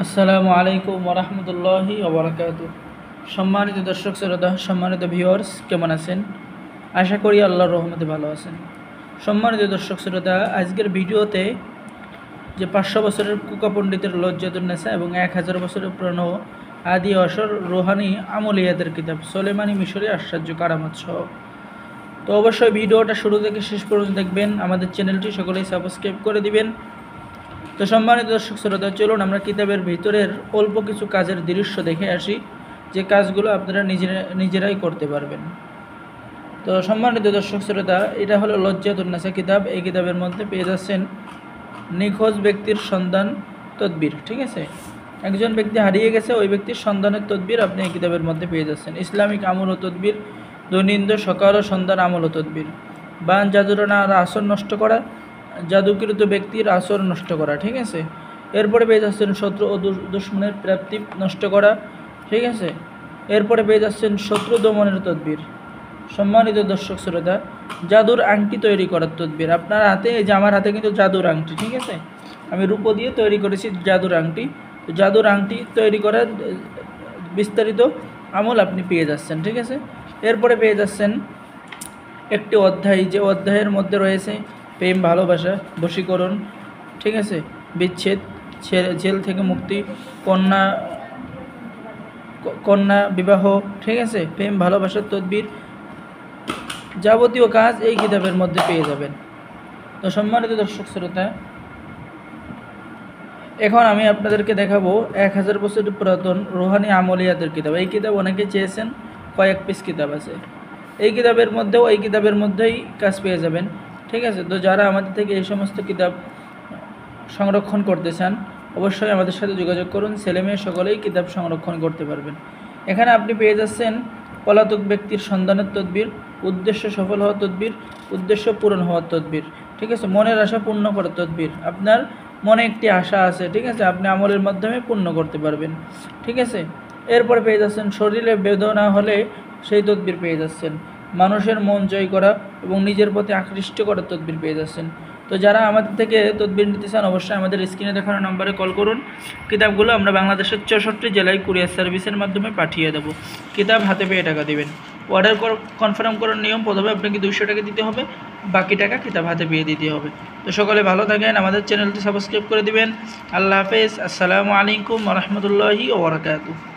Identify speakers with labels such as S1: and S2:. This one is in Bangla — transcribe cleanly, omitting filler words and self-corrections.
S1: আসসালামু আলাইকুম ওরহমতুল্লাহি ওবরাকাতুহ। সম্মানিত দর্শক শ্রোতা, সম্মানিত ভিউয়ার্স, কেমন আছেন? আশা করি আল্লাহর রহমতে ভালো আছেন। সম্মানিত দর্শক শ্রোতা, আজকের ভিডিওতে যে 500 বছরের কুকা পণ্ডিতের লজ্জাতুন্নেসা এবং 1000 বছরের পুরানো আদি আসর রুহানি আমলিয়াতের কিতাব সুলেমানি মিশরি আশ্চর্য কারামত সহ, তো অবশ্যই ভিডিওটা শুরু থেকে শেষ পর্যন্ত দেখবেন। আমাদের চ্যানেলটি সকলেই সাবস্ক্রাইব করে দিবেন। তো সম্মানিত দর্শক শ্রোতা, চলুন আমরা কিতাবের ভিতরের অল্প কিছু কাজের দৃশ্য দেখে আসি, যে কাজগুলো আপনারা নিজেরাই করতে পারবেন। তো সম্মানিত দর্শক শ্রোতা, এটা হলো লজ্জাতুন্নেসা কিতাব। এই কিতাবের মধ্যে পেয়ে যাচ্ছেন নিখোঁজ ব্যক্তির সন্ধান তদবির। ঠিক আছে, একজন ব্যক্তি হারিয়ে গেছে, ওই ব্যক্তির সন্ধানের তদবির আপনি এই কিতাবের মধ্যে পেয়ে যাচ্ছেন। ইসলামিক আমল ও তদবির, দৈনন্দিন সকাল ও সন্ধান আমল ও তদবির, বান জাদুরানা আর আসর নষ্ট করা, জাদুকৃত ব্যক্তির আসর নষ্ট করা। ঠিক আছে, এরপরে পেয়ে যাচ্ছেন শত্রু ও দুশ্মনের প্রাপ্তি নষ্ট করা। ঠিক আছে, এরপরে পেয়ে যাচ্ছেন শত্রু দমনের তদবির। সম্মানিত দর্শক শ্রোতা, জাদুর আংটি তৈরি করার তদবির আপনার হাতে। এই যে আমার হাতে কিন্তু জাদুর আংটি, ঠিক আছে, আমি রূপো দিয়ে তৈরি করেছি জাদুর আংটি। তো জাদুর আংটি তৈরি করার বিস্তারিত আমল আপনি পেয়ে যাচ্ছেন। ঠিক আছে, এরপরে পেয়ে যাচ্ছেন একটি অধ্যায়, যে অধ্যায়ের মধ্যে রয়েছে প্রেম, ভালোবাসা, বশীকরণ, ঠিক আছে, বিচ্ছেদ, জেল থেকে মুক্তি, কন্যা কন্যা বিবাহ, ঠিক আছে, প্রেম ভালোবাসার তদবির, যাবতীয় কাজ এই কিতাবের মধ্যে পেয়ে যাবেন। তো সম্মানিত দর্শক শ্রোতা, এখন আমি আপনাদেরকে দেখাবো 1000 বছরের পুরাতন রুহানি আমলিয়াতের কিতাব। এই কিতাব অনেকে চেয়েছেন, কয়েক পিস কিতাব আছে এই কিতাবের মধ্যেও। এই কিতাবের মধ্যেই কাজ পেয়ে যাবেন। ঠিক আছে, তো যারা আমাদের থেকে এই সমস্ত কিতাব সংরক্ষণ করতে চান, অবশ্যই আমাদের সাথে যোগাযোগ করুন। ছেলেমেয়ে সকলেই কিতাব সংরক্ষণ করতে পারবেন। এখানে আপনি পেয়ে যাচ্ছেন পলাতক ব্যক্তির সন্ধানের তদবির, উদ্দেশ্য সফল হওয়ার তদবির, উদ্দেশ্য পূরণ হওয়ার তদবির। ঠিক আছে, মনের আশা পূর্ণ করার তদবির। আপনার মনে একটি আশা আছে, ঠিক আছে, আপনি আমলের মাধ্যমে পূর্ণ করতে পারবেন। ঠিক আছে, এরপরে পেয়ে যাচ্ছেন শরীরে বেদনা হলে সেই তদবির পেয়ে যাচ্ছেন। মানুষের মন জয় করা এবং নিজের প্রতি আকৃষ্ট করার তদবির পেয়ে যাচ্ছেন। তো যারা আমাদের থেকে তদবির নিতে চান, অবশ্যই আমাদের স্ক্রিনে দেখানো নম্বরে কল করুন। কিতাবগুলো আমরা বাংলাদেশের 64 জেলায় কুরিয়ার সার্ভিসের মাধ্যমে পাঠিয়ে দেবো। কিতাব হাতে পেয়ে টাকা দেবেন। অর্ডার কনফার্ম করার নিয়ম, প্রথমে আপনাকে 200 টাকা দিতে হবে, বাকি টাকা কিতাব হাতে পেয়ে দিতে হবে। তো সকলে ভালো থাকেন, আমাদের চ্যানেলটি সাবস্ক্রাইব করে দিবেন। আল্লাহ হাফেজ। আসসালামু আলাইকুম ওরহমতুল্লাহি ওবরাকাতুহু।